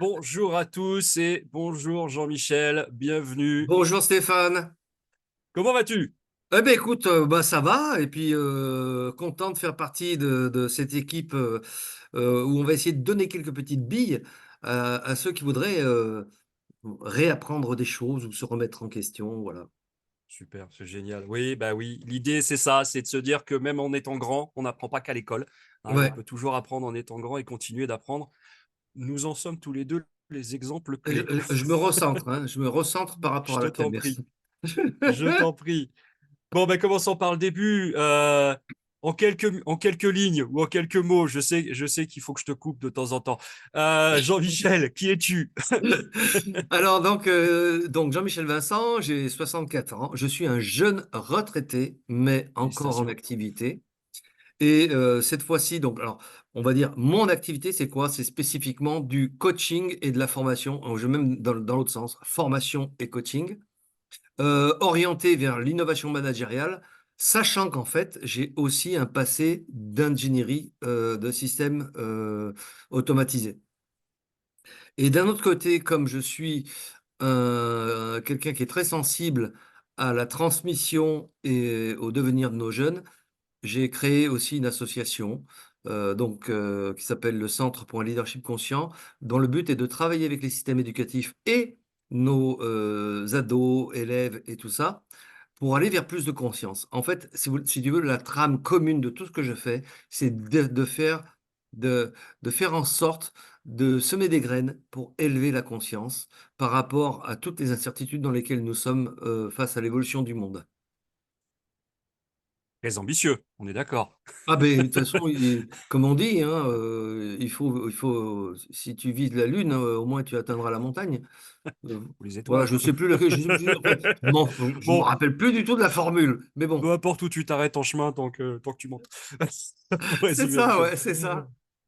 Bonjour à tous et bonjour Jean-Michel, bienvenue. Bonjour Stéphane. Comment vas-tu? Eh ben écoute, bah, ça va et puis content de faire partie de cette équipe où on va essayer de donner quelques petites billes à ceux qui voudraient réapprendre des choses ou se remettre en question. Voilà. Super, c'est génial. Oui, bah oui, l'idée c'est ça, c'est de se dire que même en étant grand, on n'apprend pas qu'à l'école, hein, et on Ouais. peut toujours apprendre en étant grand et continuer d'apprendre. Nous en sommes tous les deux les exemples Je, clés. je me recentre, hein, je me recentre par rapport Je à te la t'en caméra. prie, je t'en prie. Bon, ben commençons par le début. En quelques lignes ou en quelques mots, je sais qu'il faut que je te coupe de temps en temps. Jean-Michel, qui es-tu? Alors donc Jean-Michel Vincent, j'ai 64 ans, je suis un jeune retraité mais encore en Félicitations. activité. Et cette fois-ci, donc, alors, on va dire, mon activité, c'est quoi? C'est spécifiquement du coaching et de la formation. Alors, je vais même dans l'autre sens, formation et coaching, orienté vers l'innovation managériale, sachant qu'en fait, j'ai aussi un passé d'ingénierie de systèmes automatisés. Et d'un autre côté, comme je suis quelqu'un qui est très sensible à la transmission et au devenir de nos jeunes, j'ai créé aussi une association qui s'appelle le Centre pour un leadership conscient, dont le but est de travailler avec les systèmes éducatifs et nos ados, élèves et tout ça, pour aller vers plus de conscience. En fait, si tu veux, la trame commune de tout ce que je fais, c'est de, de faire en sorte de semer des graines pour élever la conscience par rapport à toutes les incertitudes dans lesquelles nous sommes face à l'évolution du monde. Très ambitieux, on est d'accord. Ah ben, de toute façon, comme on dit, hein, si tu vises la Lune, au moins tu atteindras la montagne. Euh, Ou les voilà, étoiles. je sais plus laquelle, je me Bon, rappelle plus du tout de la formule, mais peu bon, importe où tu t'arrêtes en chemin tant que tu montes. Pour c'est résumer les ça, choses. ouais, c'est ça.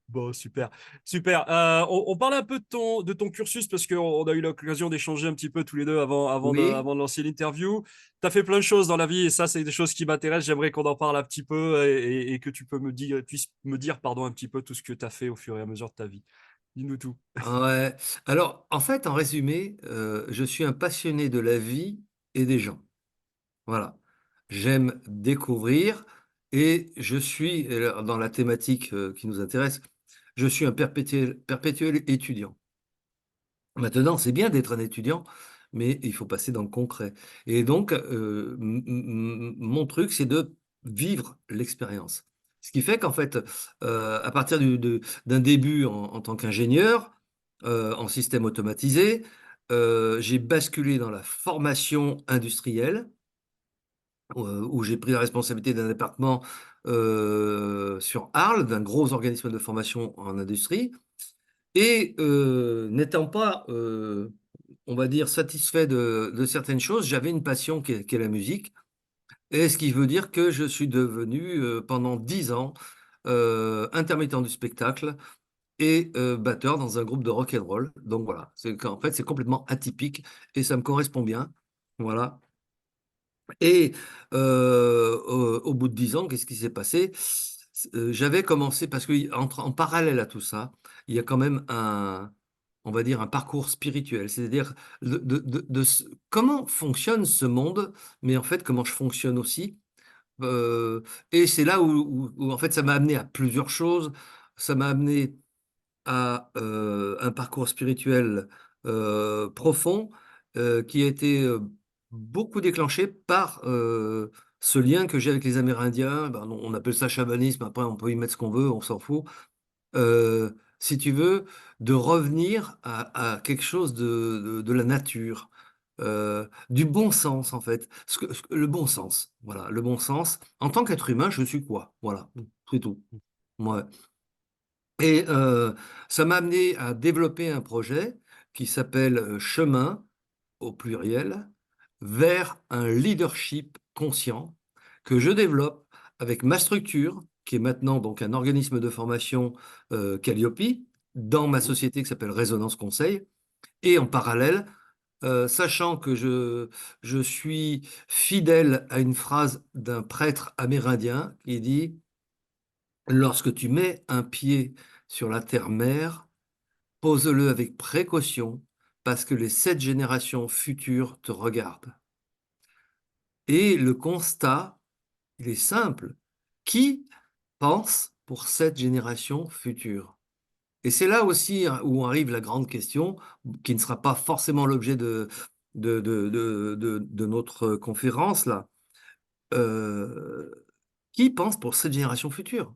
Bon, super. Super. On parle un peu de ton cursus parce qu'on a eu l'occasion d'échanger un petit peu tous les deux Oui. avant de lancer l'interview. Tu as fait plein de choses dans la vie et ça, c'est des choses qui m'intéressent. J'aimerais qu'on en parle un petit peu et que tu puisses me dire, pardon, un petit peu tout ce que tu as fait au fur et à mesure de ta vie. Dis-nous tout. Ouais. Alors, en fait, en résumé, je suis un passionné de la vie et des gens. Voilà. J'aime découvrir et je suis, dans la thématique qui nous intéresse, je suis un perpétuel étudiant. Maintenant, c'est bien d'être un étudiant, mais il faut passer dans le concret. Et donc, mon truc, c'est de vivre l'expérience. Ce qui fait qu'en fait, à partir d'un début en tant qu'ingénieur en système automatisé, j'ai basculé dans la formation industrielle, où j'ai pris la responsabilité d'un département sur Arles, d'un gros organisme de formation en industrie. Et n'étant pas, on va dire, satisfait de certaines choses, j'avais une passion qui est la musique. Et ce qui veut dire que je suis devenu, pendant 10 ans, intermittent du spectacle et batteur dans un groupe de rock and roll. Donc voilà, en fait, c'est complètement atypique et ça me correspond bien. Voilà. Et au bout de 10 ans, qu'est-ce qui s'est passé? J'avais commencé, parce en parallèle à tout ça, il y a quand même on va dire, un parcours spirituel, c'est-à-dire comment fonctionne ce monde, mais en fait, comment je fonctionne aussi. Euh, et c'est là où, en fait, ça m'a amené à plusieurs choses. Ça m'a amené à un parcours spirituel profond qui a été beaucoup déclenché par ce lien que j'ai avec les Amérindiens. Ben, on appelle ça chamanisme, après on peut y mettre ce qu'on veut, on s'en fout. Si tu veux, de revenir à quelque chose de la nature, du bon sens en fait. Le bon sens, voilà, le bon sens. En tant qu'être humain, je suis quoi? Voilà, c'est tout. Ouais. Et ça m'a amené à développer un projet qui s'appelle Chemin, au pluriel, vers un leadership conscient que je développe avec ma structure, qui est maintenant donc un organisme de formation Calliope, dans ma Mhm. société qui s'appelle Résonance Conseil. Et en parallèle, sachant que je suis fidèle à une phrase d'un prêtre amérindien qui dit, lorsque tu mets un pied sur la terre-mère, pose-le avec précaution, parce que les 7 générations futures te regardent. Et le constat, il est simple. Qui pense pour 7 générations futures? Et c'est là aussi où arrive la grande question, qui ne sera pas forcément l'objet de notre conférence là. Euh, qui pense pour 7 générations futures?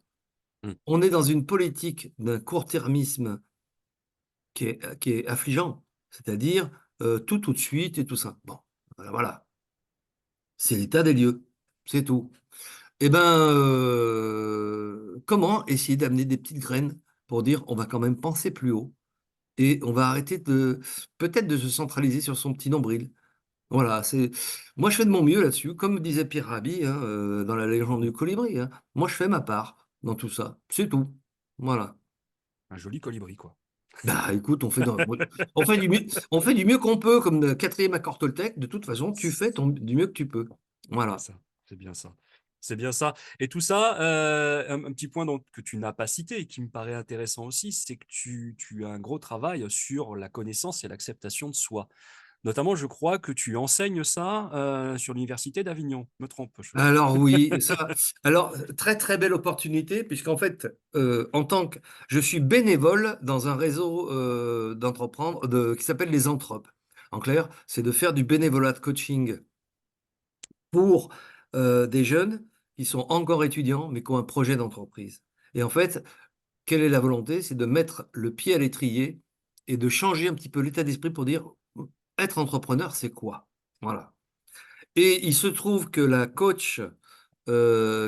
Mm. On est dans une politique d'un court-termisme qui est affligeant, c'est-à-dire tout de suite et tout ça. Bon, voilà, c'est l'état des lieux, c'est tout. Eh ben, comment essayer d'amener des petites graines pour dire on va quand même penser plus haut et on va arrêter peut-être de se centraliser sur son petit nombril. Voilà, moi je fais de mon mieux là-dessus, comme disait Pierre Rabhi hein, dans la légende du colibri. Hein. Moi je fais ma part dans tout ça, c'est tout. Voilà. Un joli colibri, quoi. Bah écoute, on fait du mieux qu'on peut, comme le quatrième accord Toltec. De toute façon, tu fais du mieux que tu peux. C'est Voilà. ça, c'est bien ça. C'est bien ça. Et tout ça, un petit point donc, que tu n'as pas cité et qui me paraît intéressant aussi, c'est que tu as un gros travail sur la connaissance et l'acceptation de soi. Notamment, je crois que tu enseignes ça sur l'université d'Avignon. Me trompe, je crois. Alors oui, ça. Alors très très belle opportunité puisqu'en fait, en tant que je suis bénévole dans un réseau d'entreprendre qui s'appelle les Anthropes. En clair, c'est de faire du bénévolat de coaching pour des jeunes qui sont encore étudiants mais qui ont un projet d'entreprise. Et en fait, quelle est la volonté? C'est de mettre le pied à l'étrier et de changer un petit peu l'état d'esprit pour dire être entrepreneur, c'est quoi? Voilà. Et il se trouve que la coach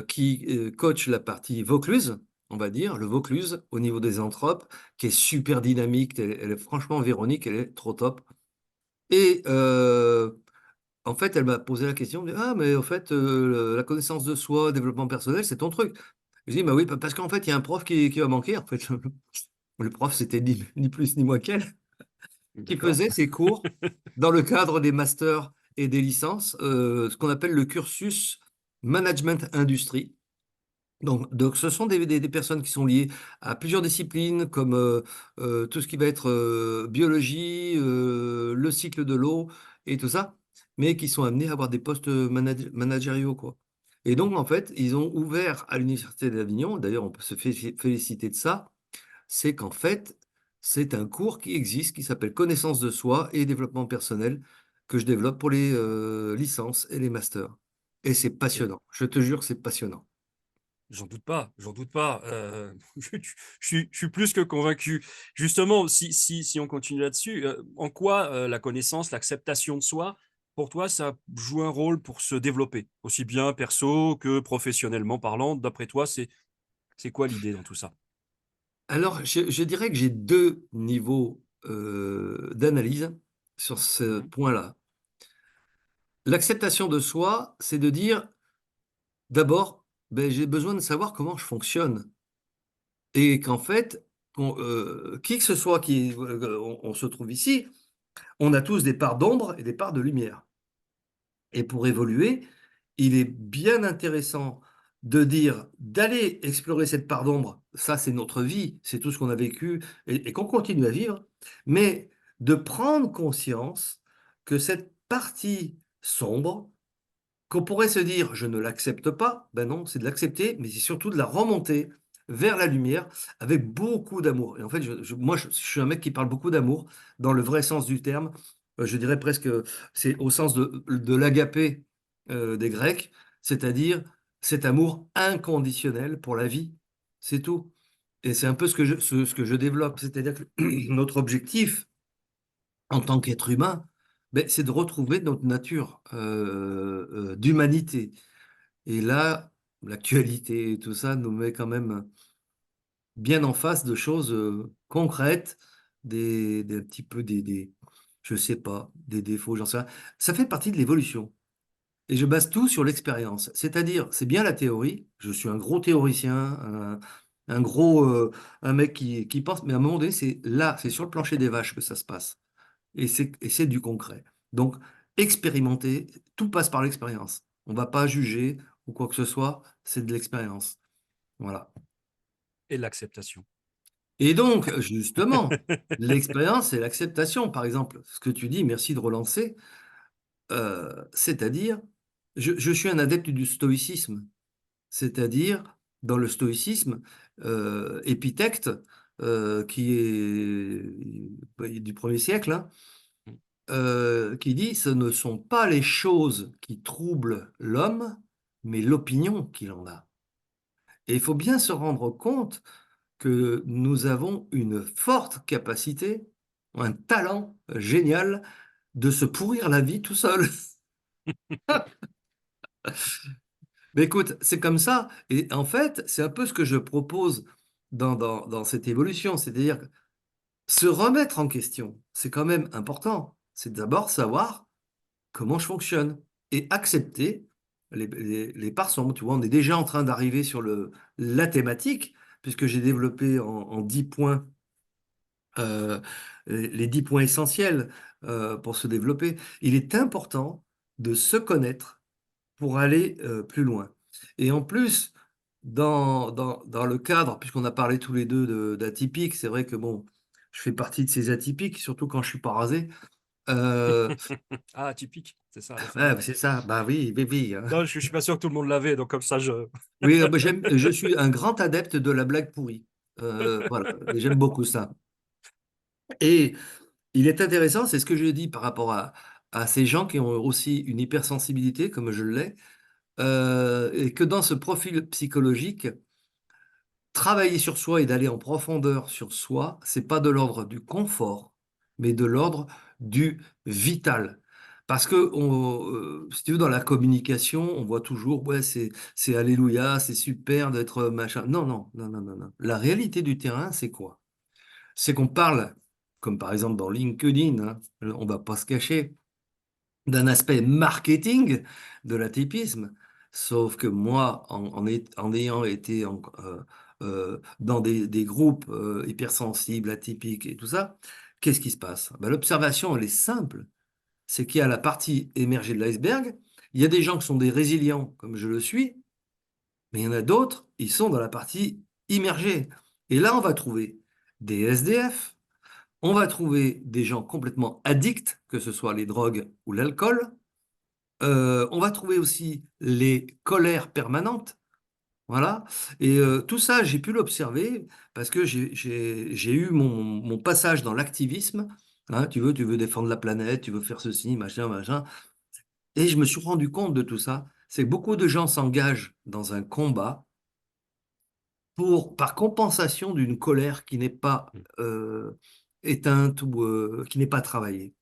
qui coach la partie Vaucluse, on va dire, le Vaucluse au niveau des anthropes, qui est super dynamique, elle est franchement Véronique, elle est trop top. Et en fait, elle m'a posé la question, ah mais en fait, la connaissance de soi, développement personnel, c'est ton truc. Je dis, bah oui, parce qu'en fait, il y a un prof qui va manquer. En fait, le prof, c'était ni plus ni moins qu'elle, qui D'accord. faisait ses cours dans le cadre des masters et des licences, ce qu'on appelle le cursus management industrie. Donc ce sont des personnes qui sont liées à plusieurs disciplines, comme tout ce qui va être biologie, le cycle de l'eau et tout ça, mais qui sont amenés à avoir des postes managériaux, quoi. Et donc, en fait, ils ont ouvert à l'Université d'Avignon, d'ailleurs, on peut se féliciter de ça, c'est qu'en fait, c'est un cours qui existe, qui s'appelle Connaissance de soi et développement personnel, que je développe pour les licences et les masters. Et c'est Et passionnant, je te jure, c'est passionnant. j'en doute pas, j'en doute pas. Je suis plus que convaincu. Justement, si on continue là-dessus, en quoi la connaissance, l'acceptation de soi, pour toi, ça joue un rôle pour se développer, aussi bien perso que professionnellement parlant. D'après toi, c'est quoi l'idée dans tout ça? Alors, je dirais que j'ai 2 niveaux d'analyse sur ce Mhm. point-là. L'acceptation de soi, c'est de dire, d'abord, ben, j'ai besoin de savoir comment je fonctionne. Et qu'en fait, qui que ce soit on se trouve ici, on a tous des parts d'ombre et des parts de lumière. Et pour évoluer, il est bien intéressant de dire, d'aller explorer cette part d'ombre. Ça, c'est notre vie, c'est tout ce qu'on a vécu et qu'on continue à vivre. Mais de prendre conscience que cette partie sombre, qu'on pourrait se dire, je ne l'accepte pas, ben non, c'est de l'accepter, mais c'est surtout de la remonter vers la lumière avec beaucoup d'amour. Et en fait, moi, je suis un mec qui parle beaucoup d'amour, dans le vrai sens du terme. Je dirais presque, c'est au sens de l'agapé des Grecs, c'est-à-dire cet amour inconditionnel pour la vie. C'est tout. Et c'est un peu ce que je développe. C'est-à-dire que notre objectif, en tant qu'être humain, ben, c'est de retrouver notre nature d'humanité. Et là, l'actualité et tout ça nous met quand même bien en face de choses concrètes, un petit peu je sais pas, des défauts, j'en sais rien. Ça fait partie de l'évolution. Et je base tout sur l'expérience. C'est-à-dire, c'est bien la théorie, je suis un gros théoricien, un gros, un mec qui pense, mais à un moment donné, c'est là, c'est sur le plancher des vaches que ça se passe. Et c'est du concret. Donc, expérimenter, tout passe par l'expérience. On ne va pas juger ou quoi que ce soit, c'est de l'expérience. Voilà. Et l'acceptation. Et donc, justement, l'expérience et l'acceptation, par exemple, ce que tu dis, merci de relancer, c'est-à-dire, je suis un adepte du stoïcisme, c'est-à-dire, dans le stoïcisme, Épithète, qui est du 1er siècle, hein, qui dit, ce ne sont pas les choses qui troublent l'homme, mais l'opinion qu'il en a. Et il faut bien se rendre compte que nous avons une forte capacité, un talent génial de se pourrir la vie tout seul. Mais écoute, c'est comme ça. Et en fait, c'est un peu ce que je propose dans cette évolution. C'est-à-dire se remettre en question. C'est quand même important. C'est d'abord savoir comment je fonctionne et accepter les parts sombres. Tu vois, on est déjà en train d'arriver sur la thématique, puisque j'ai développé en 10 points euh, les 10 points essentiels pour se développer. Il est important de se connaître pour aller plus loin. Et en plus, dans le cadre, puisqu'on a parlé tous les deux d'atypiques, c'est vrai que bon, je fais partie de ces atypiques, surtout quand je suis pas rasé. Euh, Ah, typique, c'est ça, la ouais, formule. c'est ça, bah oui, oui, oui, hein. Non, je suis pas sûr que tout le monde l'avait, donc comme ça, je. Oui, bah, je suis un grand adepte de la blague pourrie. Voilà, j'aime beaucoup ça. Et il est intéressant, c'est ce que je dis par rapport à ces gens qui ont aussi une hypersensibilité, comme je l'ai, et que dans ce profil psychologique, travailler sur soi et d'aller en profondeur sur soi, c'est pas de l'ordre du confort, mais de l'ordre du vital. Parce que, si tu veux, dans la communication, on voit toujours, ouais, c'est alléluia, c'est super d'être machin. Non, non, non, non, non, non. La réalité du terrain, c'est quoi? C'est qu'on parle, comme par exemple dans LinkedIn, hein, on va pas se cacher, d'un aspect marketing de l'atypisme. Sauf que moi, en ayant été dans des groupes hypersensibles, atypiques et tout ça, qu'est-ce qui se passe? Ben, l'observation, elle est simple. C'est qu'il y a la partie émergée de l'iceberg. Il y a des gens qui sont des résilients, comme je le suis, mais il y en a d'autres, ils sont dans la partie immergée. Et là, on va trouver des SDF, on va trouver des gens complètement addicts, que ce soit les drogues ou l'alcool, on va trouver aussi les colères permanentes, voilà. Et tout ça, j'ai pu l'observer parce que j'ai eu mon passage dans l'activisme. Hein, tu veux défendre la planète, tu veux faire ceci, machin, machin. Et je me suis rendu compte de tout ça. C'est que beaucoup de gens s'engagent dans un combat par compensation d'une colère qui n'est pas éteinte ou qui n'est pas travaillée.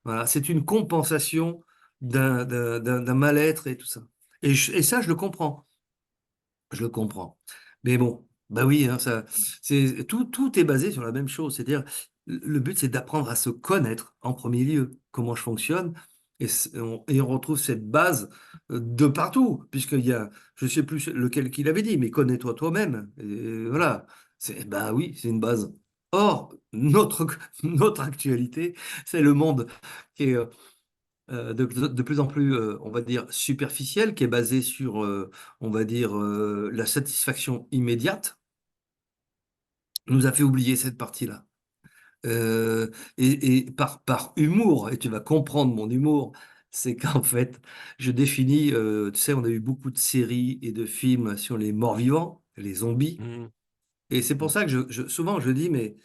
Voilà, c'est une compensation d'un mal-être et tout ça. Et ça, je le comprends. Je le comprends. Mais bon, bah oui, hein, tout est basé sur la même chose. C'est-à-dire, le but, c'est d'apprendre à se connaître en premier lieu, comment je fonctionne. Et on retrouve cette base de partout, puisqu'il y a, je ne sais plus lequel qu'il avait dit, mais connais-toi toi-même. Et voilà. Bah oui, c'est une base. Or, notre actualité, c'est le monde qui est de plus en plus, on va dire, superficielle, qui est basée sur, on va dire, la satisfaction immédiate, nous a fait oublier cette partie-là. Et par humour, et tu vas comprendre mon humour, c'est qu'en fait, je définis, tu sais, on a eu beaucoup de séries et de films sur les morts-vivants, les zombies, Mhm. et c'est pour Mhm. ça que souvent je dis, mais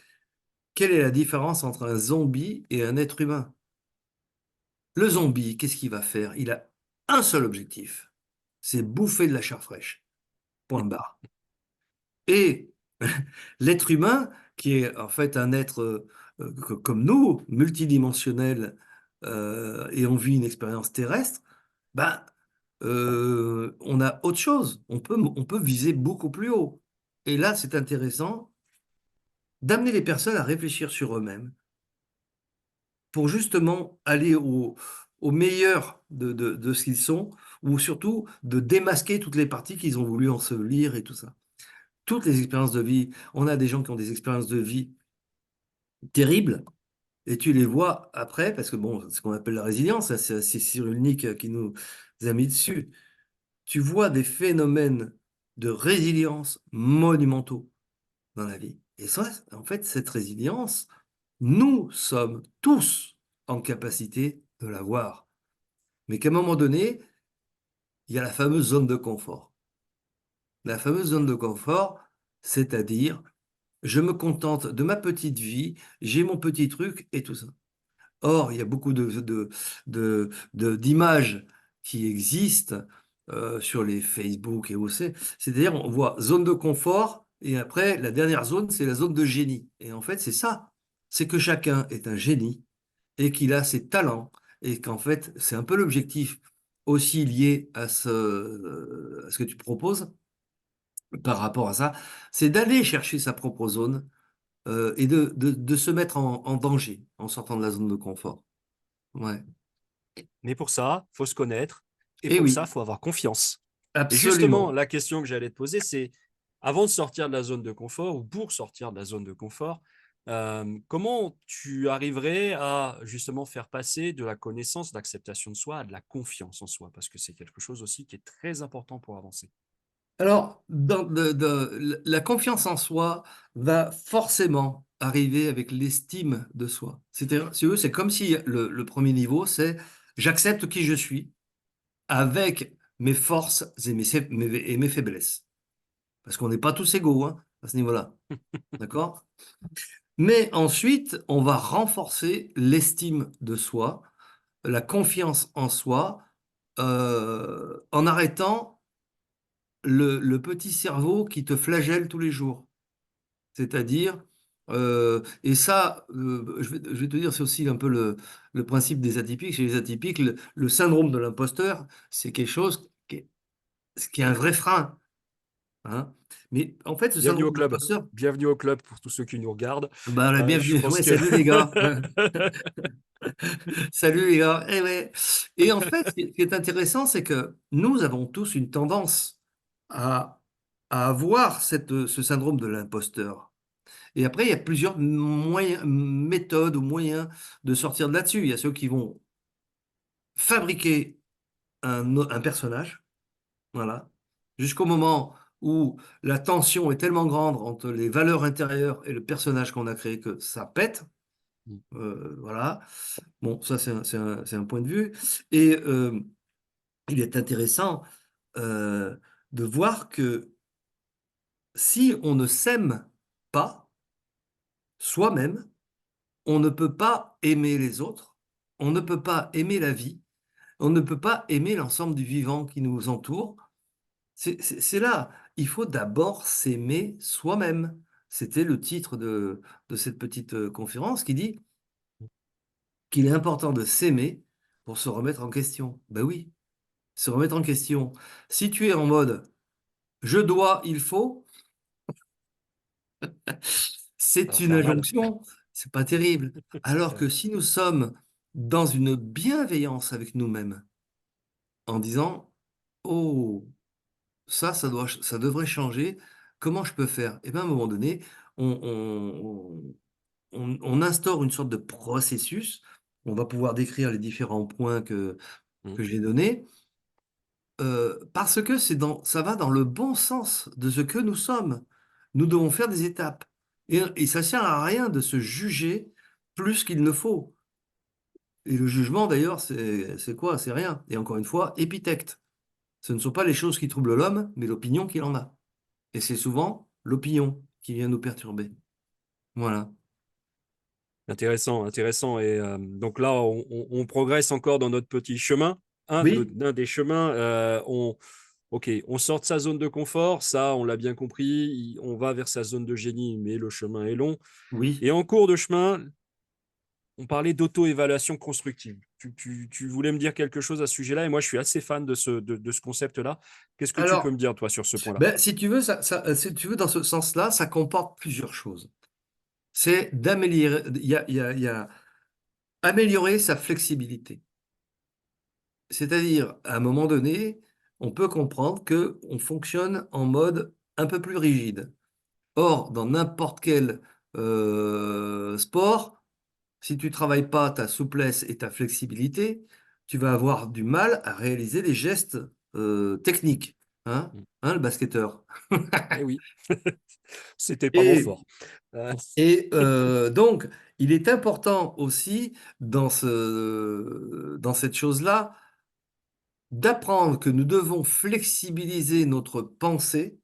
quelle est la différence entre un zombie et un être humain? Le zombie, qu'est-ce qu'il va faire? Il a un seul objectif, c'est bouffer de la chair fraîche. Point barre. Et l'être humain, qui est en fait un être comme nous, multidimensionnel, et on vit une expérience terrestre, ben, on a autre chose. On peut viser beaucoup plus haut. Et là, c'est intéressant d'amener les personnes à réfléchir sur eux-mêmes pour justement aller au meilleur de ce qu'ils sont, ou surtout de démasquer toutes les parties qu'ils ont voulu ensevelir et tout ça. Toutes les expériences de vie, on a des gens qui ont des expériences de vie terribles, et tu les vois après, parce que bon, ce qu'on appelle la résilience, ça, c'est Cyrulnik qui nous a mis dessus. Tu vois des phénomènes de résilience monumentaux. dans la vie. Et ça, en fait, cette résilience, nous sommes tous en capacité de l'avoir. Mais qu'à un moment donné, il y a la fameuse zone de confort. La fameuse zone de confort, c'est-à-dire, je me contente de ma petite vie, j'ai mon petit truc et tout ça. Or, il y a beaucoup d'images qui existent sur les Facebook et OC. C'est-à-dire, on voit zone de confort et après, la dernière zone, c'est la zone de génie. Et en fait, c'est ça. C'est que chacun est un génie et qu'il a ses talents et qu'en fait, c'est un peu l'objectif aussi lié à ce que tu proposes par rapport à ça, c'est d'aller chercher sa propre zone et de se mettre en danger en sortant de la zone de confort. Ouais. Mais pour ça, faut se connaître et Et pour ça, oui, faut avoir confiance. Et justement, absolument. la question que j'allais te poser, c'est avant de sortir de la zone de confort ou pour sortir de la zone de confort, comment tu arriverais à justement faire passer de la connaissance, d'acceptation de soi à de la confiance en soi? Parce que c'est quelque chose aussi qui est très important pour avancer. Alors, la confiance en soi va forcément arriver avec l'estime de soi. C'est-à-dire, si vous voulez, c'est comme si le premier niveau, c'est j'accepte qui je suis avec mes forces et mes faiblesses. Parce qu'on n'est pas tous égaux hein, à ce niveau-là. D'accord? Mais ensuite, on va renforcer l'estime de soi, la confiance en soi, en arrêtant le petit cerveau qui te flagelle tous les jours. C'est-à-dire, et ça, je vais te dire, c'est aussi un peu le principe des atypiques. Chez les atypiques, le syndrome de l'imposteur, c'est quelque chose qui est un vrai frein. Hein. Mais en fait, ce Bienvenue syndrome au de club. l'imposteur, Bienvenue au club pour tous ceux qui nous regardent. bah, la Je bienvenue. pense Ouais, que salut les gars. Salut les gars. Eh ouais. Et en fait, ce qui est intéressant, c'est que nous avons tous une tendance à, à avoir ce syndrome de l'imposteur. Et après, il y a plusieurs méthodes ou moyens de sortir de là-dessus. Il y a ceux qui vont fabriquer un personnage, voilà, jusqu'au moment où la tension est tellement grande entre les valeurs intérieures et le personnage qu'on a créé que ça pète. Voilà. Bon, ça, c'est un point de vue. Et il est intéressant euh, de voir que si on ne s'aime pas soi-même, on ne peut pas aimer les autres, on ne peut pas aimer la vie, on ne peut pas aimer l'ensemble du vivant qui nous entoure. C'est là, il faut d'abord s'aimer soi-même. C'était le titre de cette petite conférence qui dit qu'il est important de s'aimer pour se remettre en question. Ben oui, se remettre en question. Si tu es en mode je dois, il faut, ça c'est va une faire mal. injonction, c'est pas terrible. Alors C'est que vrai. si nous sommes dans une bienveillance avec nous-mêmes, en disant oh, ça devrait changer, comment je peux faire? Et bien à un moment donné, on instaure une sorte de processus. On va pouvoir décrire les différents points Mm. que j'ai donnés. Parce que ça va dans le bon sens de ce que nous sommes. Nous devons faire des étapes. Et ça sert à rien de se juger plus qu'il ne faut. Et le jugement, d'ailleurs, c'est quoi? C'est rien. Et encore une fois, épithète. Ce ne sont pas les choses qui troublent l'homme, mais l'opinion qu'il en a. Et c'est souvent l'opinion qui vient nous perturber. Voilà. Intéressant, intéressant. Et donc là, on progresse encore dans notre petit chemin. Oui, Un des chemins, ok, on sort de sa zone de confort, ça, on l'a bien compris. On va vers sa zone de génie, mais le chemin est long. oui. Et en cours de chemin, on parlait d'auto-évaluation constructive. Tu voulais me dire quelque chose à ce sujet-là, et moi, je suis assez fan de ce concept-là. Qu'est-ce que tu peux Alors, me dire, toi, sur ce point-là? ben, si tu veux, si tu veux, dans ce sens-là, ça comporte plusieurs choses. C'est d'améliorer, il y a améliorer sa flexibilité. C'est-à-dire, à un moment donné, on peut comprendre que on fonctionne en mode un peu plus rigide. Or, dans n'importe quel sport, si tu travailles pas ta souplesse et ta flexibilité, tu vas avoir du mal à réaliser des gestes techniques. hein? Mm. Hein, le basketteur? Eh oui, c'était pas mon Et fort. Euh, donc, il est important aussi dans cette chose-là, d'apprendre que nous devons flexibiliser notre pensée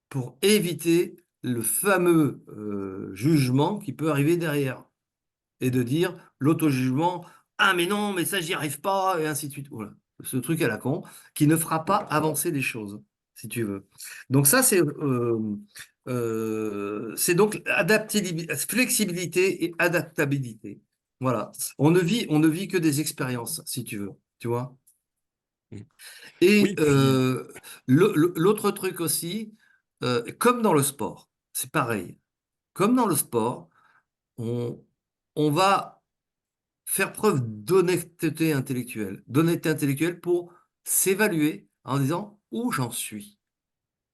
pour éviter le fameux, jugement qui peut arriver derrière. Et de dire l'auto-jugement: «Ah mais non, mais ça j'y arrive pas» et ainsi de suite. Voilà, ce truc à la con qui ne fera pas avancer les choses, si tu veux. Donc ça c'est donc flexibilité et adaptabilité. Voilà. On ne vit que des expériences, si tu veux, tu vois? mm. Et Oui, puis l'autre truc aussi, comme dans le sport, c'est pareil. Comme dans le sport, on on va faire preuve d'honnêteté intellectuelle pour s'évaluer en disant: «Où j'en suis?»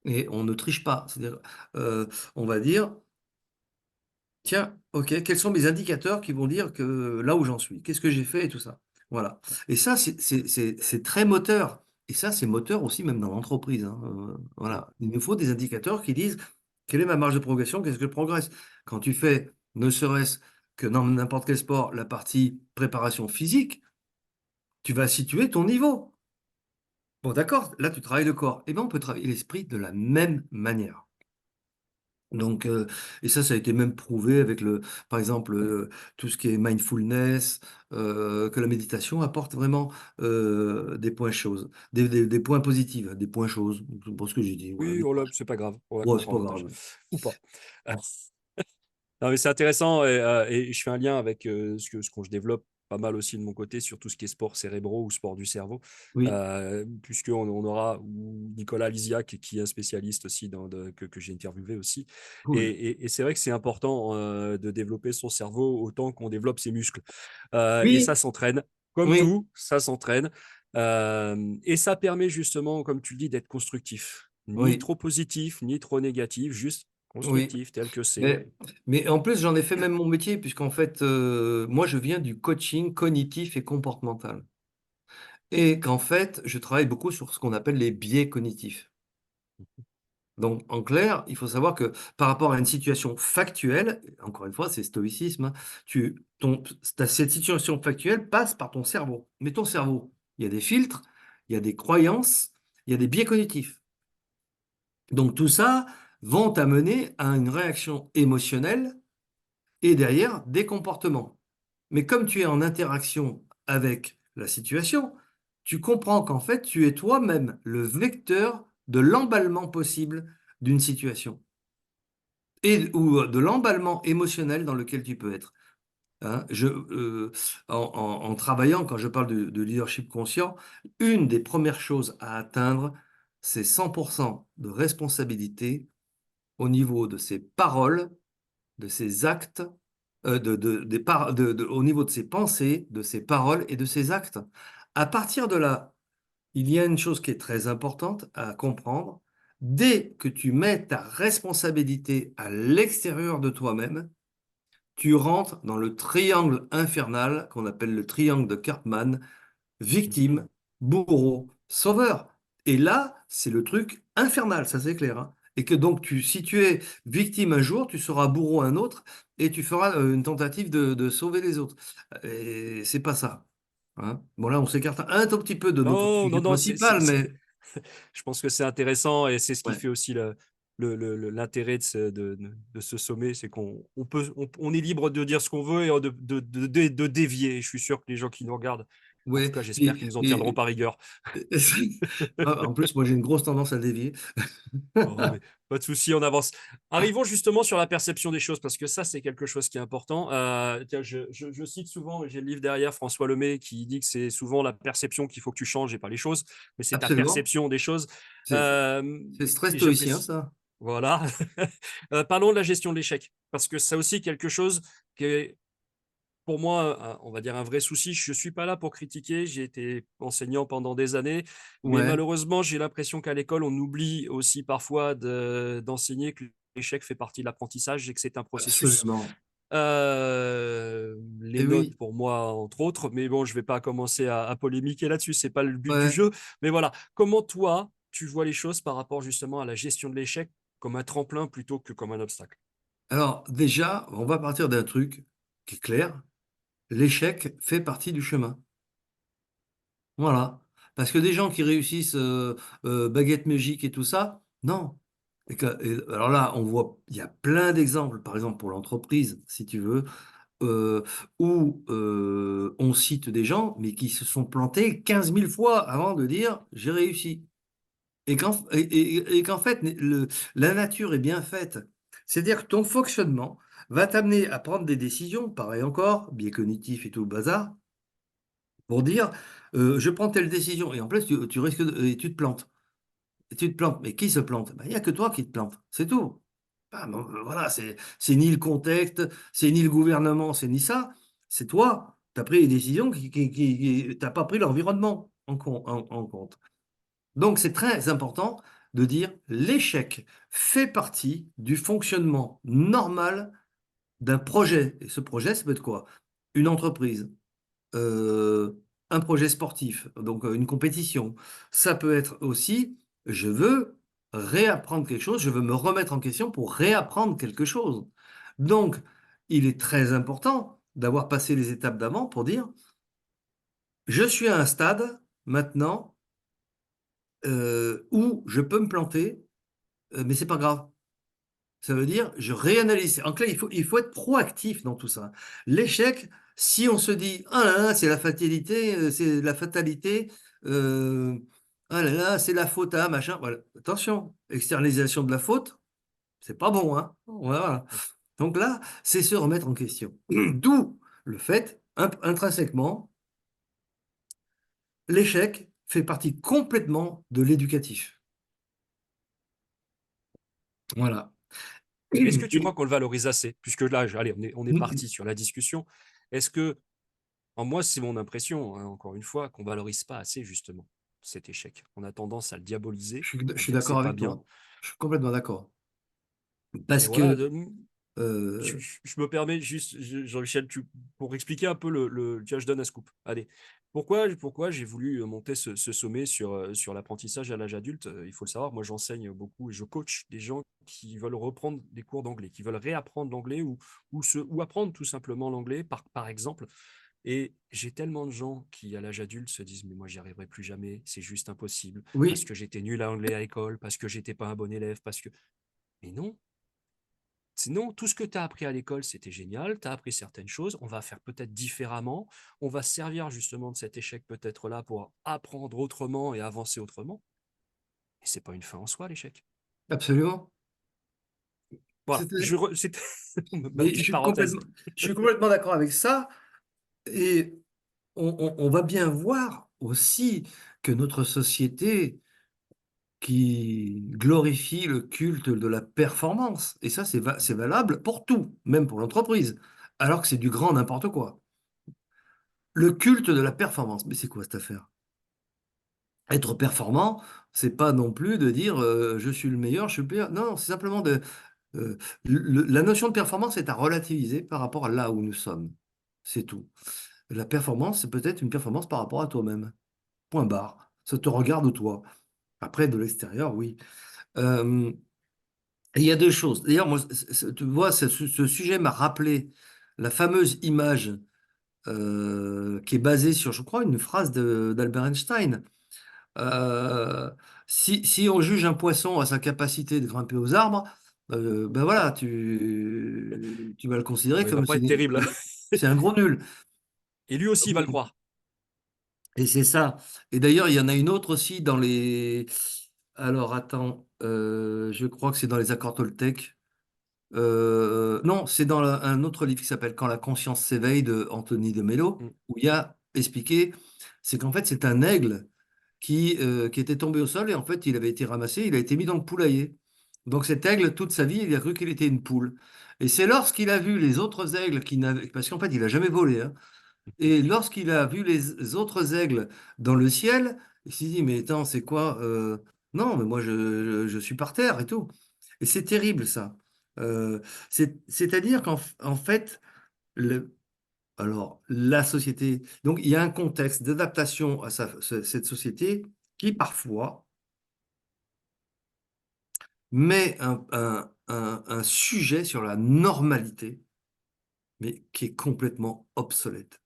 et on ne triche pas. C'est-à-dire, heu, on va dire: «Tiens, OK, quels sont mes indicateurs qui vont dire que là où j'en suis? Qu'est-ce que j'ai fait?» et tout ça. Voilà et ça, c'est très moteur et ça, c'est moteur aussi même dans l'entreprise, hein, mm. voilà. Il nous faut des indicateurs qui disent: «Quelle est ma marge de progression? Qu'est-ce que je progresse?» Quand tu fais, ne serait-ce que dans n'importe quel sport, la partie préparation physique, tu vas situer ton niveau. Bon d'accord, là tu travailles le corps. Eh ben, on peut travailler l'esprit de la même manière. Donc et ça a été même prouvé avec par exemple, tout ce qui est mindfulness, que la méditation apporte vraiment, des points choses, des points positifs, des points choses. Je sais pas ce que j'ai dit, voilà, Oui, des oh points là, c'est pas grave, on va ouais, c'est comprendre pas en tâche. grave. Ou pas. Euh, Non, mais c'est intéressant et je fais un lien avec ce que je développe pas mal aussi de mon côté sur tout ce qui est sport cérébraux ou sport du cerveau, Oui, puisqu'on on aura Nicolas Lisiac qui est un spécialiste aussi que j'ai interviewé aussi. Et, cool. et c'est vrai que c'est important de développer son cerveau autant qu'on développe ses muscles. Et ça Oui, s'entraîne, comme oui, tout, ça s'entraîne. Et ça permet justement, comme tu le dis, d'être constructif. Ni oui, trop positif, ni trop négatif, juste oui. constructif tel que c'est. Mais en plus, j'en ai fait même mon métier puisqu'en fait, moi je viens du coaching cognitif et comportemental et qu'en fait, je travaille beaucoup sur ce qu'on appelle les biais cognitifs. Donc, en clair, il faut savoir que par rapport à une situation factuelle, encore une fois, c'est stoïcisme, hein, cette situation factuelle passe par ton cerveau. Mais ton cerveau, il y a des filtres, il y a des croyances, il y a des biais cognitifs. Donc, tout ça vont t'amener à une réaction émotionnelle et derrière des comportements. Mais comme tu es en interaction avec la situation, tu comprends qu'en fait, tu es toi-même le vecteur de l'emballement possible d'une situation. Et ou de l'emballement émotionnel dans lequel tu peux être, hein. En travaillant, quand je parle de leadership conscient, une des premières choses à atteindre, c'est 100 de responsabilité au niveau de ses paroles, de ses actes, au niveau de ses pensées, de ses paroles et de ses actes. À partir de là, il y a une chose qui est très importante à comprendre. Dès que tu mets ta responsabilité à l'extérieur de toi-même, tu rentres dans le triangle infernal qu'on appelle le triangle de Karpman, Mhm. victime, bourreau, sauveur. Et là, c'est le truc infernal, ça c'est clair, hein. Et que donc, si tu es victime un jour, tu seras bourreau un autre, et tu feras une tentative de sauver les autres. Et c'est pas ça, hein. Bon là, on s'écarte un tout petit peu de notre Non, sujet non, non, principal, mais je pense que c'est intéressant et c'est ce qui ouais, fait aussi l'intérêt de ce sommet, c'est on est libre de dire ce qu'on veut et de dévier. Je suis sûr que les gens qui nous regardent, en tout ouais. cas, j'espère qu'ils nous en tiendront par rigueur. Ah, en plus, moi j'ai une grosse tendance à dévier. Oh, mais pas de souci, on avance. Arrivons justement sur la perception des choses, parce que ça, c'est quelque chose qui est important. Tiens, je cite souvent, j'ai le livre derrière, François Lemay, qui dit que c'est souvent la perception qu'il faut que tu changes et pas les choses, mais c'est ta Absolument. perception des choses. C'est Euh, c'est très et stoïcien, j'apprécie. ça. Voilà. Parlons de la gestion de l'échec, parce que c'est aussi quelque chose qui est pour moi, on va dire un vrai souci. Je ne suis pas là pour critiquer. J'ai été enseignant pendant des années, mais Ouais, malheureusement, j'ai l'impression qu'à l'école, on oublie aussi parfois d'enseigner que l'échec fait partie de l'apprentissage et que c'est un processus absolument. Les Et notes oui, pour moi, entre autres, mais bon, je vais pas commencer à polémiquer là-dessus, c'est pas le but du ouais. jeu. Mais voilà, comment toi, tu vois les choses par rapport justement à la gestion de l'échec comme un tremplin plutôt que comme un obstacle? Alors déjà, on va partir d'un truc qui est clair. L'échec fait partie du chemin. Voilà. Parce que des gens qui réussissent baguette magique et tout ça, non. Alors là, on voit, il y a plein d'exemples, par exemple pour l'entreprise, si tu veux, où on cite des gens, mais qui se sont plantés 15 000 fois avant de dire j'ai réussi. Et qu'en fait, la nature est bien faite. C'est-à-dire que ton fonctionnement va t'amener à prendre des décisions, pareil encore, biais cognitif et tout le bazar, pour dire je prends telle décision. Et en plus, tu risques et tu te plantes. Et tu te plantes. Mais qui se plante? Ben, il n'y a que toi qui te plantes. C'est tout. Ah, bon, voilà, c'est ni le contexte, c'est ni le gouvernement, c'est ni ça. C'est toi. Tu as pris des décisions qui t'as pas pris l'environnement en compte. Donc, c'est très important de dire l'échec fait partie du fonctionnement normal d'un projet. Et ce projet, ça peut être quoi? Une entreprise, euh, un projet sportif, donc une compétition. Ça peut être aussi, je veux réapprendre quelque chose, je veux me remettre en question pour réapprendre quelque chose. Donc, il est très important d'avoir passé les étapes d'avant pour dire, je suis à un stade maintenant où je peux me planter, mais c'est pas grave. Ça veut dire, je réanalyse. En clair, il faut être proactif dans tout ça. L'échec, si on se dit, ah là là, c'est la fatalité, euh, ah là là, c'est la faute à machin. Voilà. Attention, externalisation de la faute, c'est pas bon, hein. Voilà. Donc là, c'est se remettre en question. D'où le fait, intrinsèquement, l'échec fait partie complètement de l'éducatif. Voilà. Mais est-ce que tu crois Et- qu'on le valorise assez? Puisque là, allez, on est parti sur la discussion. Est-ce que, en moi, c'est mon impression, hein, encore une fois, qu'on valorise pas assez justement cet échec. On a tendance à le diaboliser, je à suis dire que c'est d'accord pas avec bien. toi. Je suis complètement d'accord. Et Parce voilà, que je, euh, je me permets juste, Jean-Michel, pour expliquer un peu tiens, je donne un scoop. Allez, pourquoi j'ai voulu monter ce sommet sur l'apprentissage à l'âge adulte? Il faut le savoir, moi j'enseigne beaucoup et je coach des gens qui veulent reprendre des cours d'anglais, qui veulent réapprendre l'anglais ou apprendre tout simplement l'anglais, par exemple. Et j'ai tellement de gens qui, à l'âge adulte, se disent, mais moi, j'y arriverai plus jamais, c'est juste impossible, parce oui, que j'étais nul à anglais à l'école, parce que j'étais pas un bon élève, parce que... Mais non, sinon, tout ce que tu as appris à l'école, c'était génial, tu as appris certaines choses, on va faire peut-être différemment, on va servir justement de cet échec peut-être là pour apprendre autrement et avancer autrement. Et c'est pas une fin en soi, l'échec. absolument. Voilà, C'était- c'était ma Mais petite parenthèse. je suis complètement d'accord avec ça. Et on va bien voir aussi que notre société qui glorifie le culte de la performance, et ça c'est valable pour tout, même pour l'entreprise, alors que c'est du grand n'importe quoi. Le culte de la performance, mais c'est quoi cette affaire? Être performant, c'est pas non plus de dire je suis le meilleur, je suis le pire. Non, c'est simplement Euh, la notion de performance est à relativiser par rapport à là où nous sommes. C'est tout. La performance, c'est peut-être une performance par rapport à toi-même. Point barre. Ça te regarde toi. Après, de l'extérieur, oui. Euh, et il y a deux choses. D'ailleurs, moi, tu vois, ce sujet m'a rappelé la fameuse image qui est basée sur, je crois, une phrase d'Albert Einstein. Euh, si on juge un poisson à sa capacité de grimper aux arbres, ben voilà, tu vas le Ah considérer bah, il va comme pas être terrible. c'est un gros nul. Et lui aussi, il va le croire. Et c'est ça. Et d'ailleurs, il y en a une autre aussi dans les. Alors attends, je crois que c'est dans les accords Toltec. Non, c'est dans un autre livre qui s'appelle Quand la conscience s'éveille de Anthony de Mello, Mm. où il y a expliqué, c'est qu'en fait c'est un aigle qui était tombé au sol et en fait il avait été ramassé, il a été mis dans le poulailler. Donc cet aigle, toute sa vie, il a cru qu'il était une poule. Et c'est lorsqu'il a vu les autres aigles qui n'avaient, parce qu'en fait il a jamais volé, hein. Et lorsqu'il a vu les autres aigles dans le ciel, il s'est dit, mais attends, c'est quoi? Non, mais moi je suis par terre et tout. Et c'est terrible ça. Euh, C'est-à-dire en fait, alors, la société, donc il y a un contexte d'adaptation à cette société qui parfois met un sujet sur la normalité, mais qui est complètement obsolète.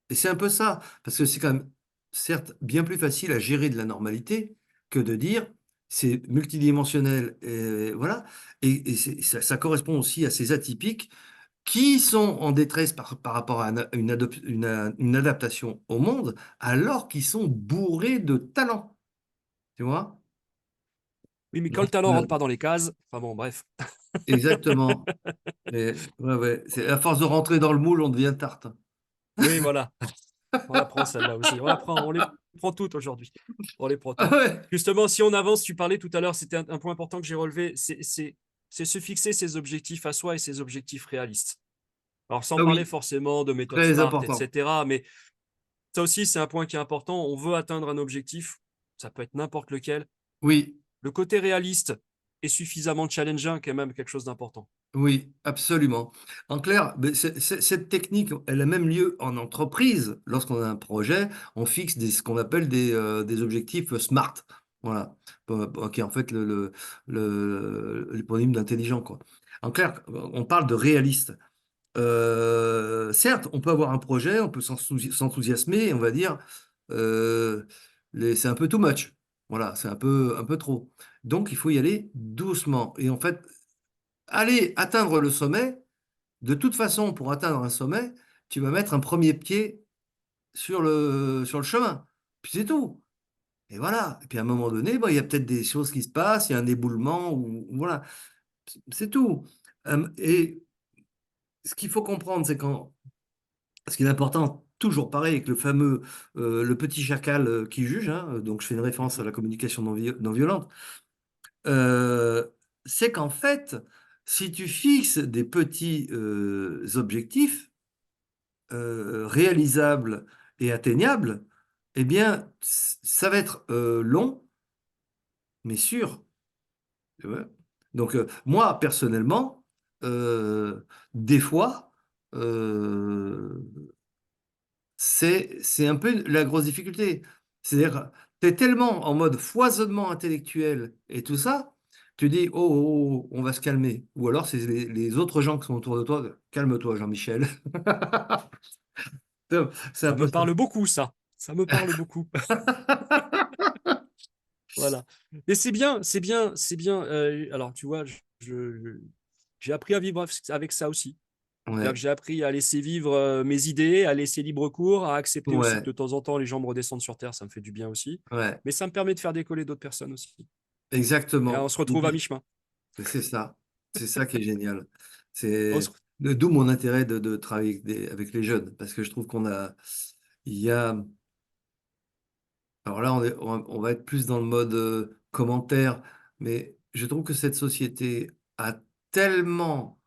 Et c'est un peu ça, parce que c'est quand même, certes, bien plus facile à gérer de la normalité que de dire c'est multidimensionnel, et voilà, et ça correspond aussi à ces atypiques qui sont en détresse par rapport à une adaptation au monde, alors qu'ils sont bourrés de talent, tu vois? Oui, mais quand le Donc, talent rentre pas dans les cases, enfin bon, bref. exactement. Et, ouais, ouais. À force de rentrer dans le moule, on devient tarte. Oui, voilà. On la prend celle-là aussi. On la prend, on les prend toutes aujourd'hui. On les prend Ah toutes. ouais, Justement, si on avance, tu parlais tout à l'heure, c'était un point important que j'ai relevé, c'est se fixer ses objectifs à soi et ses objectifs réalistes. Alors, sans ah parler oui, forcément de méthode très SMART, important. etc., mais ça aussi, c'est un point qui est important. On veut atteindre un objectif, ça peut être n'importe lequel. Oui, Le côté réaliste est suffisamment challengeant, quand même quelque chose d'important. oui, absolument. En clair, mais cette technique, elle a même lieu en entreprise. Lorsqu'on a un projet, on fixe ce qu'on appelle des objectifs SMART. Voilà. Qui est en fait l'éponyme d'intelligent, quoi. En clair, on parle de réaliste. Certes, on peut avoir un projet, on peut s'enthousiasmer, on va dire, euh, c'est un peu too much. Voilà, c'est un peu trop. Donc, il faut y aller doucement. Et en fait, aller atteindre le sommet, de toute façon, pour atteindre un sommet, tu vas mettre un premier pied sur le chemin. Puis c'est tout. Et voilà. Et puis à un moment donné, bah, il y a peut-être des choses qui se passent, il y a un éboulement, ou voilà. C'est tout. Et ce qu'il faut comprendre, c'est quand ce qui est important, toujours pareil avec le fameux le petit chacal qui juge, hein, donc je fais une référence à la communication non violente, euh, c'est qu'en fait, si tu fixes des petits objectifs réalisables et atteignables, eh bien, ça va être long, mais sûr. Tu vois. Donc, moi, personnellement, euh, des fois, euh, c'est un peu la grosse difficulté. C'est-à-dire, tu es tellement en mode foisonnement intellectuel et tout ça, tu dis, oh, oh, oh, on va se calmer. Ou alors, c'est les autres gens qui sont autour de toi, calme-toi, Jean-Michel. C'est un Ça peu me ça. parle beaucoup, ça. Ça me parle beaucoup. Voilà. Mais c'est bien, c'est bien, c'est bien. Alors, tu vois, j'ai appris à vivre avec ça aussi. C'est-à-dire que Ouais, j'ai appris à laisser vivre mes idées, à laisser libre cours, à accepter aussi que ouais, de temps en temps, les gens me redescendent sur terre, ça me fait du bien aussi. ouais, Mais ça me permet de faire décoller d'autres personnes aussi. Et on exactement. se Et retrouve à puis, mi-chemin. c'est ça. C'est ça qui est génial. On se- D'où mon intérêt de travailler avec les jeunes, parce que je trouve il y a, alors là, on va être plus dans le mode commentaire, mais je trouve que cette société a tellement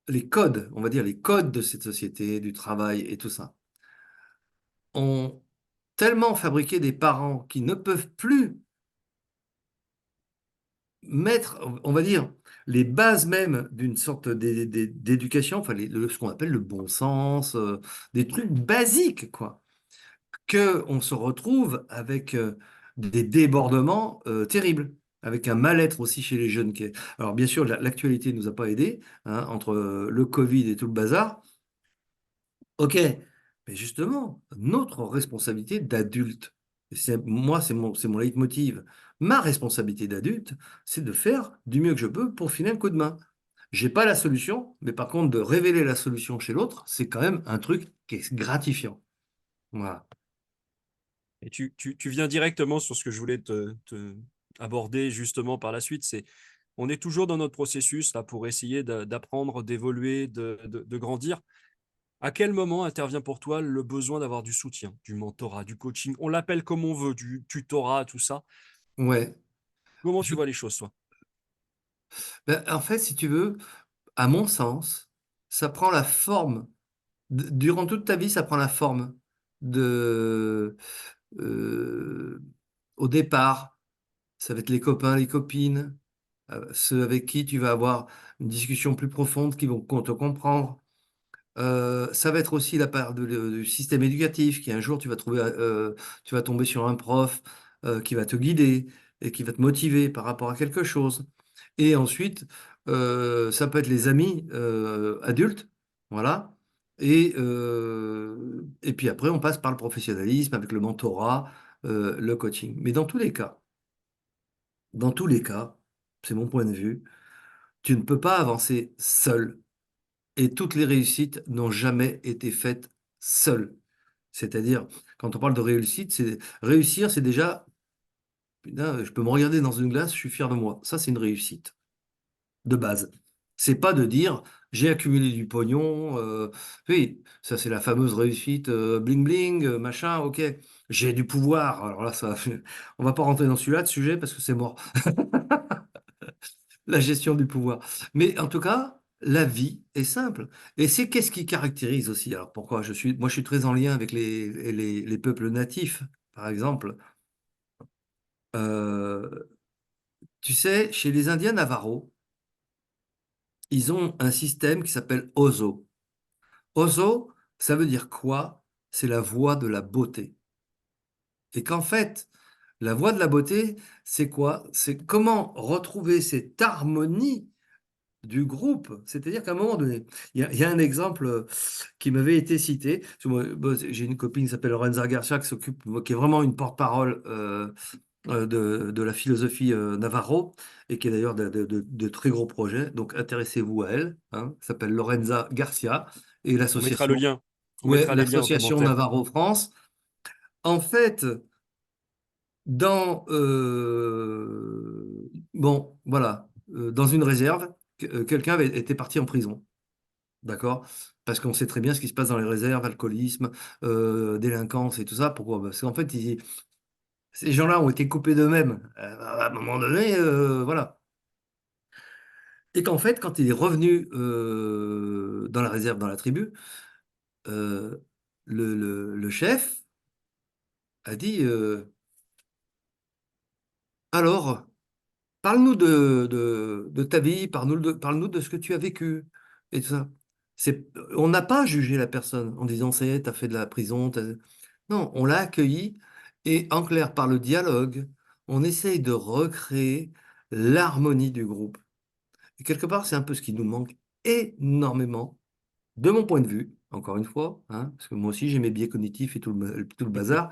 les codes, on va dire les codes de cette société, du travail et tout ça, ont tellement fabriqué des parents qui ne peuvent plus mettre, on va dire, les bases même d'une sorte d'éducation, enfin ce qu'on appelle le bon sens, des trucs basiques, quoi, que on se retrouve avec des débordements terribles, avec un mal-être aussi chez les jeunes. Alors bien sûr, l'actualité ne nous a pas aidés, hein, entre le Covid et tout le bazar. Ok, mais justement, notre responsabilité d'adulte, moi, c'est mon leitmotiv. Ma responsabilité d'adulte, c'est de faire du mieux que je peux pour filer un coup de main. J'ai pas la solution, mais par contre, de révéler la solution chez l'autre, c'est quand même un truc qui est gratifiant. Voilà. Et tu viens directement sur ce que je voulais te aborder justement par la suite. C'est on est toujours dans notre processus là pour essayer d'apprendre, d'évoluer, de grandir. À quel moment intervient pour toi le besoin d'avoir du soutien, du mentorat, du coaching? On l'appelle comme on veut, du tutorat, tout ça. Ouais. Comment tu Je- vois les choses, toi? Ben, en fait, si tu veux, à mon sens, ça prend la forme, durant toute ta vie, ça prend la forme de, euh, au départ, ça va être les copains, les copines. ceux avec qui tu vas avoir une discussion plus profonde, qui vont te comprendre. Ça va être aussi la part du système éducatif, qui un jour tu vas tomber sur un prof qui va te guider et qui va te motiver par rapport à quelque chose. Et ensuite, ça peut être les amis adultes, voilà. Et puis après, on passe par le professionnalisme avec le mentorat, le coaching. Mais dans tous les cas, c'est mon point de vue, tu ne peux pas avancer seul. Et toutes les réussites n'ont jamais été faites seules. C'est-à-dire, quand on parle de réussite, c'est réussir, c'est déjà, putain, je peux me regarder dans une glace, je suis fier de moi. Ça, c'est une réussite de base. C'est pas de dire j'ai accumulé du pognon. Oui, ça c'est la fameuse réussite bling bling, machin. Ok, j'ai du pouvoir. Alors là, ça, on va pas rentrer dans celui-là de sujet parce que c'est mort. La gestion du pouvoir. Mais en tout cas, la vie est simple. Et c'est qu'est-ce qui caractérise aussi. Alors pourquoi moi je suis très en lien avec les peuples natifs, par exemple. Euh, Tu sais, chez les Indiens Navarro, ils ont un système qui s'appelle Ozo. Ozo, ça veut dire quoi? C'est la voie de la beauté. Et qu'en fait, la voie de la beauté, c'est quoi? C'est comment retrouver cette harmonie du groupe. C'est-à-dire qu'à un moment donné, il y a un exemple qui m'avait été cité. Parce que moi, bon, j'ai une copine qui s'appelle Lorenza Garcia qui est vraiment une porte-parole de la philosophie Navarro et qui est d'ailleurs de très gros projets. Donc intéressez-vous à elle. Hein. Elle s'appelle Lorenza Garcia et On mettra le l'association, lien. On ouais, mettra les liens en l'association commentaire. Navarro France. En fait, bon, voilà, dans une réserve, quelqu'un était parti en prison. D'accord? Parce qu'on sait très bien ce qui se passe dans les réserves, alcoolisme, délinquance et tout ça. Pourquoi? Parce qu'en fait, ces gens-là ont été coupés d'eux-mêmes. À un moment donné, voilà. Et qu'en fait, quand il est revenu dans la réserve, dans la tribu, euh, le chef a dit alors, parle-nous de ta vie, parle-nous de ce que tu as vécu et tout ça. On n'a pas jugé la personne en disant, ça y est, t'as fait de la prison. Non, on l'a accueilli et en clair, par le dialogue, on essaye de recréer l'harmonie du groupe. Et quelque part, c'est un peu ce qui nous manque énormément, de mon point de vue, encore une fois, hein, parce que moi aussi j'ai mes biais cognitifs et tout le bazar.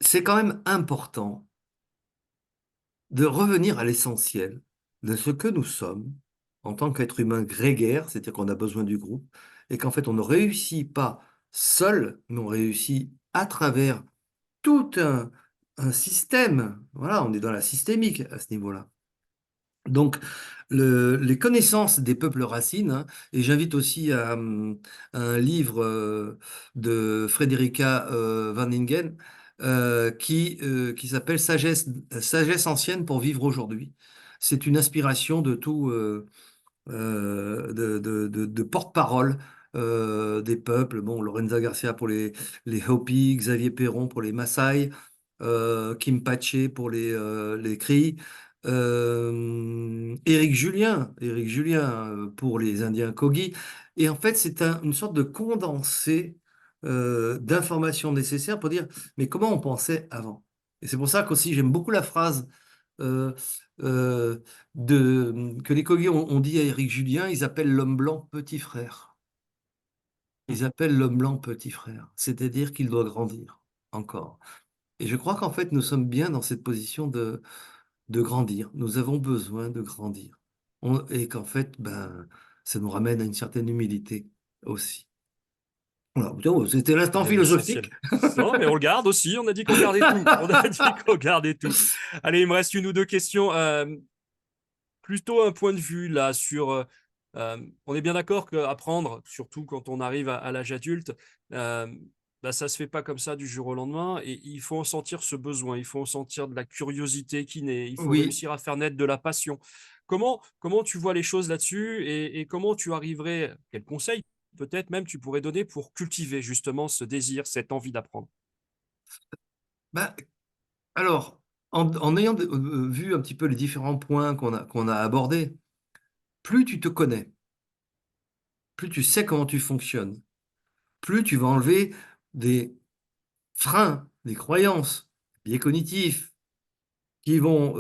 C'est quand même important de revenir à l'essentiel de ce que nous sommes en tant qu'être humain grégaire, c'est-à-dire qu'on a besoin du groupe, et qu'en fait on ne réussit pas seul, mais on réussit à travers tout un système. Voilà, on est dans la systémique à ce niveau-là. Donc, les connaissances des peuples racines, hein, et j'invite aussi à un livre de Frederica Van Ingen qui s'appelle Sagesse ancienne pour vivre aujourd'hui. C'est une inspiration de tout, de porte-parole des peuples. Bon, Lorenza Garcia pour les Hopi, Xavier Perron pour les Maasai, Kim Pache pour les Cris, Éric Julien pour les Indiens Kogi. Et en fait, c'est une sorte de condensé d'informations nécessaires pour dire, mais comment on pensait avant? Et c'est pour ça qu'aussi j'aime beaucoup la phrase euh, euh, que les Kogi ont dit à Éric Julien, ils appellent l'homme blanc petit frère. Ils appellent l'homme blanc petit frère, c'est-à-dire qu'il doit grandir encore. Et je crois qu'en fait, nous sommes bien dans cette position de grandir. Nous avons besoin de grandir. Et qu'en fait, ben, ça nous ramène à une certaine humilité aussi. Voilà, tiens, c'était l'instant philosophique. L'essentiel. Non, mais on le garde aussi. On a dit qu'on gardait tout. On a dit qu'on gardait tout. Allez, il me reste une ou deux questions. Plutôt un point de vue là sur. On est bien d'accord qu'apprendre, surtout quand on arrive à l'âge adulte, euh, bah, ça se fait pas comme ça du jour au lendemain. Et il faut en sentir ce besoin. Il faut en sentir de la curiosité qui naît. Il faut Oui, réussir à faire naître de la passion. Comment tu vois les choses là-dessus et comment tu arriverais, quel conseil peut-être même tu pourrais donner pour cultiver justement ce désir, cette envie d'apprendre? ben, alors. en ayant vu un petit peu les différents points qu'on a abordés, plus tu te connais, plus tu sais comment tu fonctionnes, plus tu vas enlever des freins, des croyances, des biais cognitifs qui vont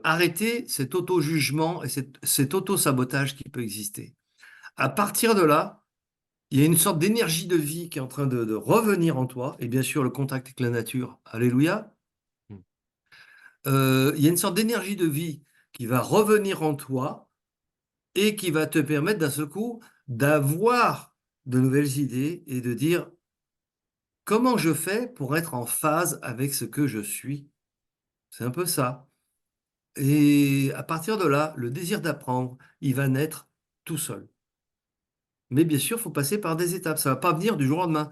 arrêter cet auto-jugement et cet auto-sabotage qui peut exister. À partir de là, il y a une sorte d'énergie de vie qui est en train de revenir en toi, et bien sûr le contact avec la nature, alléluia. Mm. Il y a une sorte d'énergie de vie qui va revenir en toi et qui va te permettre d'un seul coup d'avoir de nouvelles idées et de dire comment je fais pour être en phase avec ce que je suis. C'est un peu ça. Et à partir de là, le désir d'apprendre, il va naître tout seul. Mais bien sûr, il faut passer par des étapes. Ça ne va pas venir du jour au lendemain.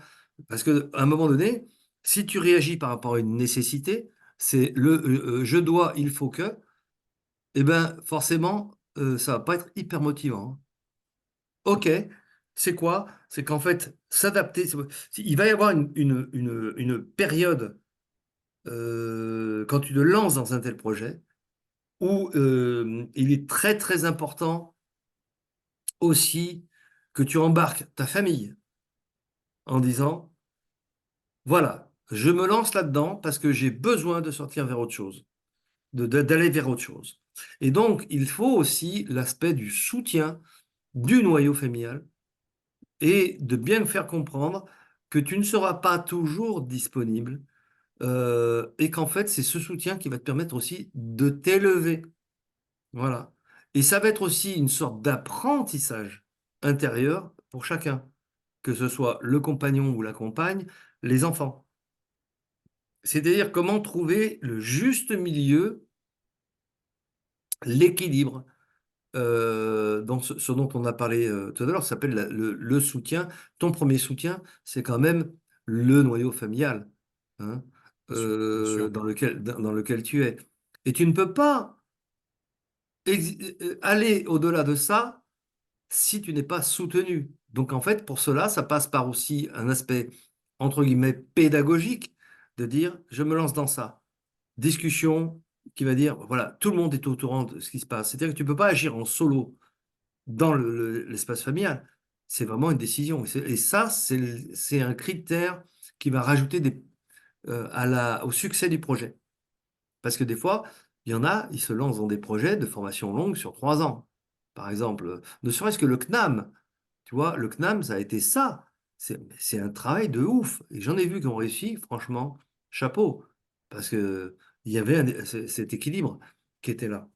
Parce qu'à un moment donné, si tu réagis par rapport à une nécessité, c'est le je dois, il faut que, eh ben forcément, ça va pas être hyper motivant, hein. Ok, c'est quoi? C'est qu'en fait, s'adapter, il va y avoir une période quand tu te lances dans un tel projet où il est très très important aussi que tu embarques ta famille en disant, voilà, je me lance là-dedans parce que j'ai besoin de sortir vers autre chose, d'aller vers autre chose. Et donc, il faut aussi l'aspect du soutien du noyau familial et de bien faire comprendre que tu ne seras pas toujours disponible et qu'en fait, c'est ce soutien qui va te permettre aussi de t'élever. Voilà. Et ça va être aussi une sorte d'apprentissage intérieur pour chacun, que ce soit le compagnon ou la compagne, les enfants. C'est-à-dire comment trouver le juste milieu, l'équilibre. Dans ce dont on a parlé tout à l'heure, ça s'appelle le soutien. Ton premier soutien, c'est quand même le noyau familial, hein, Bien sûr. dans lequel tu es. Et tu ne peux pas aller au-delà de ça si tu n'es pas soutenu. Donc en fait, pour cela, ça passe par aussi un aspect, entre guillemets, pédagogique, de dire, je me lance dans ça. Discussion qui va dire, voilà, tout le monde est au courant de ce qui se passe. C'est-à-dire que tu ne peux pas agir en solo dans l'espace familial. C'est vraiment une décision. Et ça, c'est un critère qui va rajouter au succès du projet. Parce que des fois, il y en a, ils se lancent dans des projets de formation longue sur 3 ans. Par exemple, ne serait-ce que le CNAM. Tu vois, le CNAM, ça a été ça. C'est un travail de ouf. Et j'en ai vu qui ont réussi, franchement, chapeau. Parce que il y avait cet équilibre qui était là.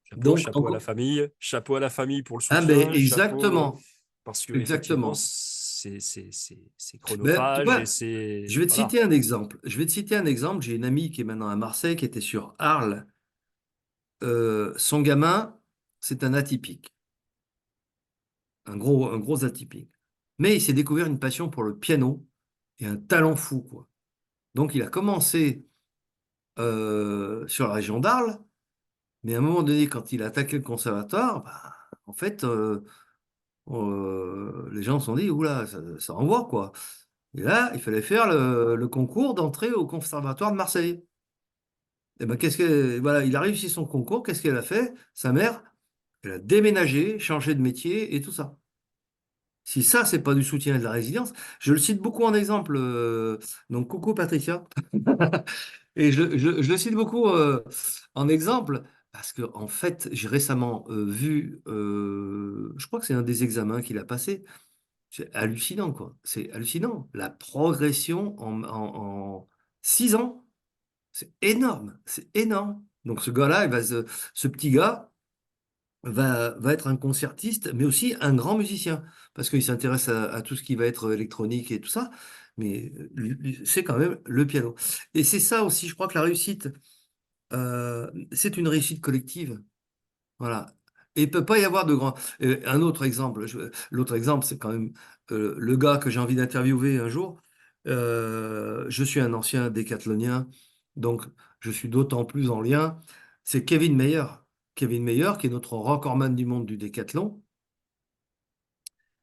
Chapeau, Donc, chapeau à la famille, chapeau à la famille pour le ah ben soutien, chapeau, exactement, parce que effectivement, exactement. c'est Ben, tu chronophage et vois, je c'est vais te voilà. citer un exemple. Je vais te citer un exemple. J'ai une amie qui est maintenant à Marseille, qui était sur Arles. Son gamin, c'est un atypique, un gros atypique. Mais il s'est découvert une passion pour le piano et un talent fou, quoi. Donc, il a commencé sur la région d'Arles, mais à un moment donné, quand il a attaqué le conservatoire, bah, en fait, les gens se sont dit, oula, ça envoie, quoi. Et là, il fallait faire le concours d'entrée au conservatoire de Marseille. Et ben, voilà, il a réussi son concours. Qu'est-ce qu'elle a fait? Sa mère, elle a déménagé, changé de métier et tout ça. Si ça, c'est pas du soutien et de la résilience, je le cite beaucoup en exemple. Donc, coucou Patricia. Et je le cite beaucoup en exemple parce que, en fait, j'ai récemment vu, je crois que c'est un des examens qu'il a passé. C'est hallucinant, quoi. C'est hallucinant. La progression en 6 ans, c'est énorme. C'est énorme. Donc, ce gars-là, ce petit gars, va être un concertiste, mais aussi un grand musicien, parce qu'il s'intéresse à tout ce qui va être électronique et tout ça, mais c'est quand même le piano. Et c'est ça aussi, je crois que la réussite, c'est une réussite collective. Voilà. Et il ne peut pas y avoir de grand. Un autre exemple, l'autre exemple, c'est quand même le gars que j'ai envie d'interviewer un jour. Je suis un ancien décathlonien, donc je suis d'autant plus en lien. C'est Kevin Mayer. Kevin Mayer, qui est notre recordman du monde du décathlon,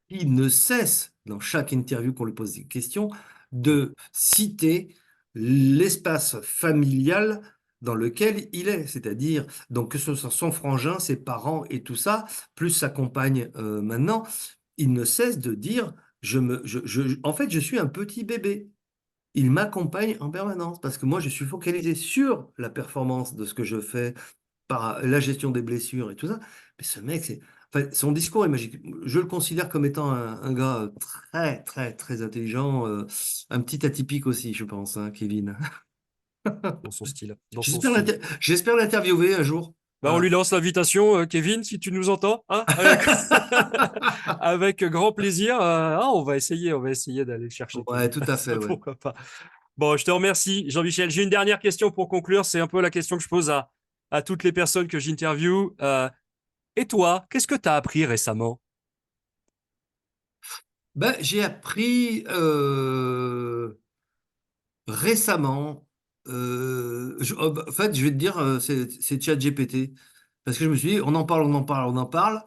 il ne cesse, dans chaque interview qu'on lui pose des questions, Mm. de citer l'espace familial dans lequel il est. C'est-à-dire, donc que ce soit son frangin, ses parents et tout ça, plus sa compagne maintenant, il ne cesse de dire, en fait, je suis un petit bébé. Il m'accompagne en permanence parce que moi, je suis focalisé sur la performance de ce que je fais, par la gestion des blessures et tout ça. Mais ce mec, enfin, son discours est magique. Je le considère comme étant un gars très, très, très intelligent, un petit atypique aussi, je pense, hein, Kevin. dans son style, dans son style. J'espère l'interviewer un jour. Bah, on Voilà. lui lance l'invitation, Kevin, si tu nous entends, hein, avec, avec grand plaisir. On va essayer d'aller le chercher, Ouais, Kevin. tout à fait, Ça, ouais. pourquoi pas. Bon, je te remercie, Jean-Michel. J'ai une dernière question pour conclure. C'est un peu la question que je pose à toutes les personnes que j'interviewe. Et toi, qu'est-ce que tu as appris récemment? Ben, j'ai appris récemment, en fait, je vais te dire, c'est ChatGPT. Parce que je me suis dit, on en parle, on en parle, on en parle.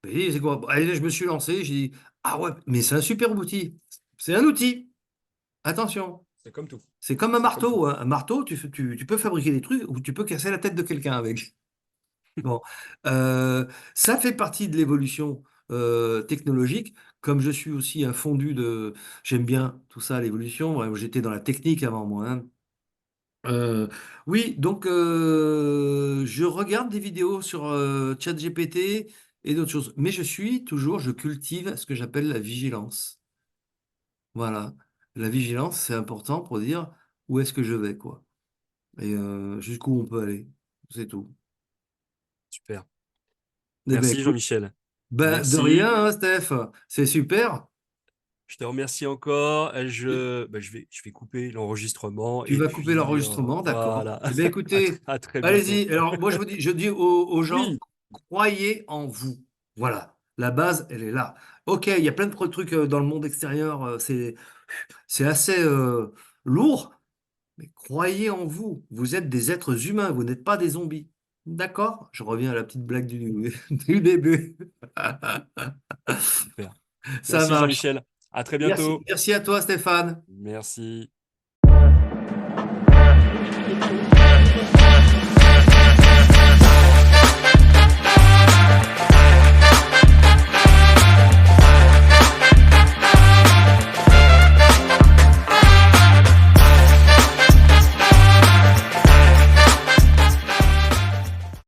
Et c'est quoi? Bon, allez, je me suis lancé, j'ai dit, ah ouais, mais c'est un super outil. C'est un outil. Attention. C'est comme tout. C'est comme un C'est comme tout. marteau, hein. Un marteau, tu peux fabriquer des trucs ou tu peux casser la tête de quelqu'un avec. Bon, ça fait partie de l'évolution technologique. Comme je suis aussi un fondu de, j'aime bien tout ça, l'évolution. Ouais, j'étais dans la technique avant moi, hein. Oui, donc je regarde des vidéos sur ChatGPT et d'autres choses, mais je cultive ce que j'appelle la vigilance. Voilà, la vigilance, c'est important pour dire où est-ce que je vais, quoi, et jusqu'où on peut aller, c'est tout. Super. Eh ben, Merci, écoute, Jean-Michel. ben, de Merci. rien, hein, Steph, c'est super. Je te remercie encore. Tu Je vais couper l'enregistrement tu et vas couper puis l'enregistrement, d'accord. voilà. Eh bien, écoutez, À très bientôt. allez-y. Alors, moi, je dis aux gens, Oui, croyez en vous. Voilà, la base, elle est là. Ok, il y a plein de trucs dans le monde extérieur, c'est assez lourd, mais croyez en vous. Vous êtes des êtres humains, vous n'êtes pas des zombies. D'accord? Je reviens à la petite blague du début. super. Ça Merci, marche. Jean-Michel. À très Merci, bientôt. merci à toi, Stéphane. Merci.